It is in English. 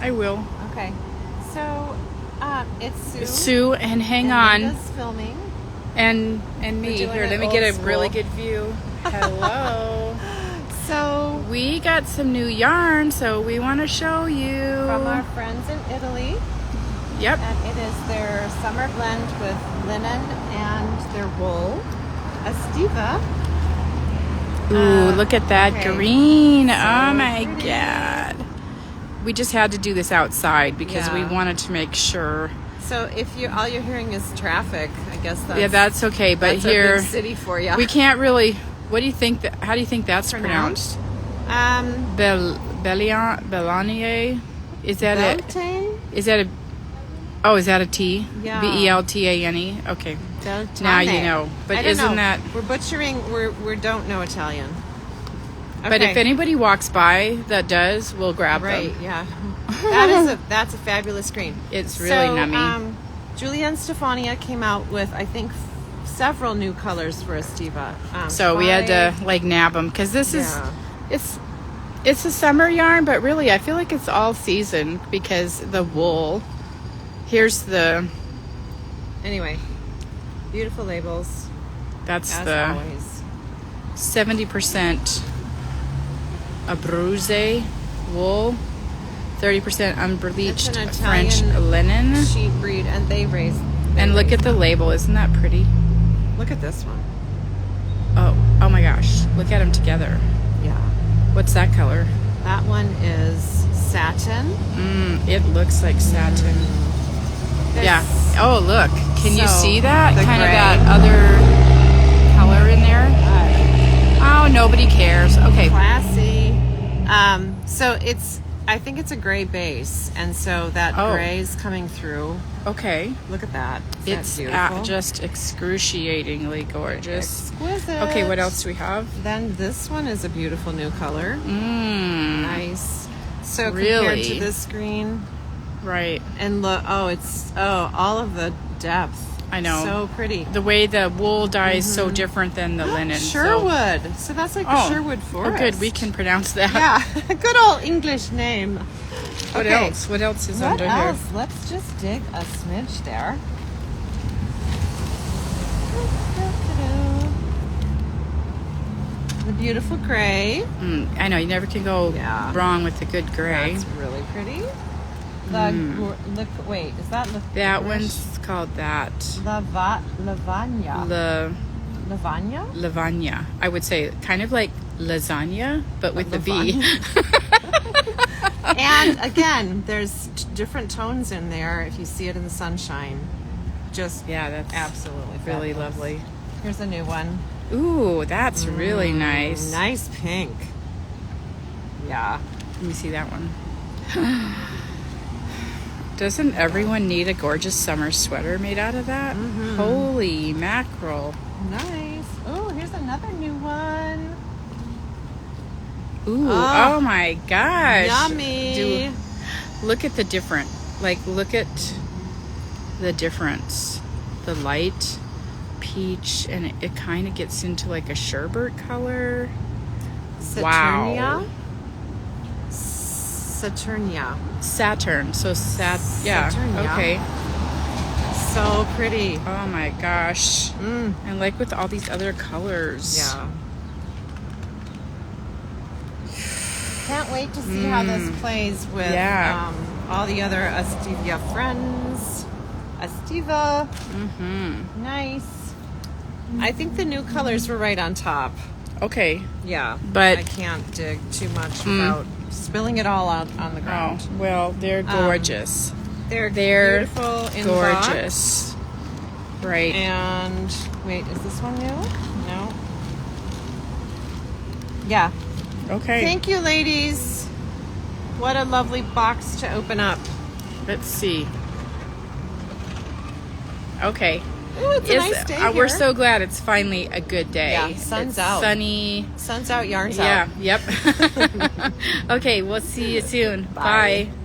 I will. Okay. So, it's Sue. Sue, and hang and on. Linda's filming. And me. doing Here, it let me old get a school. really good view. Hello. So, We got some new yarn, so we want to show you. from our friends in Italy. Yep. And it is their summer blend with linen and their wool. Aestiva. Ooh, look at that okay. green. So oh my pretty. God. We just had to do this outside because we wanted to make sure. So if all you're hearing is traffic, I guess that's okay. But that's here, a big city for you. we can't really. What do you think? How do you think that's pronounced? Belanier. Is that Beltane? Is that a? Oh, is that a T? Yeah. Beltane. Okay. Beltane. Now you know. But I don't isn't know. that? We're butchering. We don't know Italian. Okay. But if anybody walks by that does, we'll grab right, them. yeah. That's a fabulous green. It's really nummy. Julia and Stefania came out with, I think, several new colors for Aestiva. So we had to like nab them because this is it's a summer yarn, but really I feel like it's all season because the wool. Here's the. Anyway, beautiful labels. That's as the always. 70% Abruzze wool, 30% unbleached It's an French Italian linen. sheep breed, and they raise. And look at the label. Isn't that pretty? Look at this one. Oh my gosh. Look at them together. Yeah. What's that color? That one is satin. It looks like satin. There's Yeah. Oh, look. Can you So, see that? the Kind of gray. that other color in there. Oh, nobody cares. Okay. Classy. So I think it's a gray base, and so that gray is coming through. Okay. Look at that. Isn't It's that beautiful? just excruciatingly gorgeous. Exquisite. Okay, what else do we have? Then this one is a beautiful new color. Nice. So Really? compared to this green, Right. and look, all of the depth. I know. So pretty. The way the wool dye is so different than the linen. Sherwood. So that's like the Sherwood forest. Oh, good. We can pronounce that. Yeah. Good old English name. What else? What else is under here? Let's just dig a smidge there. The beautiful gray. I know. You never can go wrong with a good gray. That's really pretty. Wait, is that that one's called that? Lavagna. Lavagna? Lavagna. I would say kind of like lasagna, but with the V. And again, there's different tones in there if you see it in the sunshine. Just that's absolutely really fabulous. lovely. Here's a new one. Ooh, that's really nice. Nice pink. Yeah. Let me see that one. Doesn't everyone need a gorgeous summer sweater made out of that? Holy mackerel. Nice. Oh, here's another new one. Ooh, oh my gosh. Yummy. Look at the different, look at the difference. The light peach, and it kind of gets into like a sherbet color. Saturnia? Wow. Saturnia. Saturn. So Saturnia. Okay. So pretty. Oh my gosh. And like with all these other colors. Yeah. Can't wait to see how this plays with all the other Aestiva friends. Aestiva. Nice. I think the new colors were right on top. Okay. Yeah. But I can't dig too much without spilling it all out on the ground. Oh, well, they're gorgeous. They're beautiful in gorgeous. box. Right. And wait, is this one new? No. Yeah. Okay. Thank you, ladies. What a lovely box to open up. Let's see. Okay. Ooh, it's a nice day We're here. so glad it's finally a good day. Yeah, sun's out. Sunny. Sun's out, yarn's out. Yeah, yep. Okay, we'll see you soon. Bye. Bye.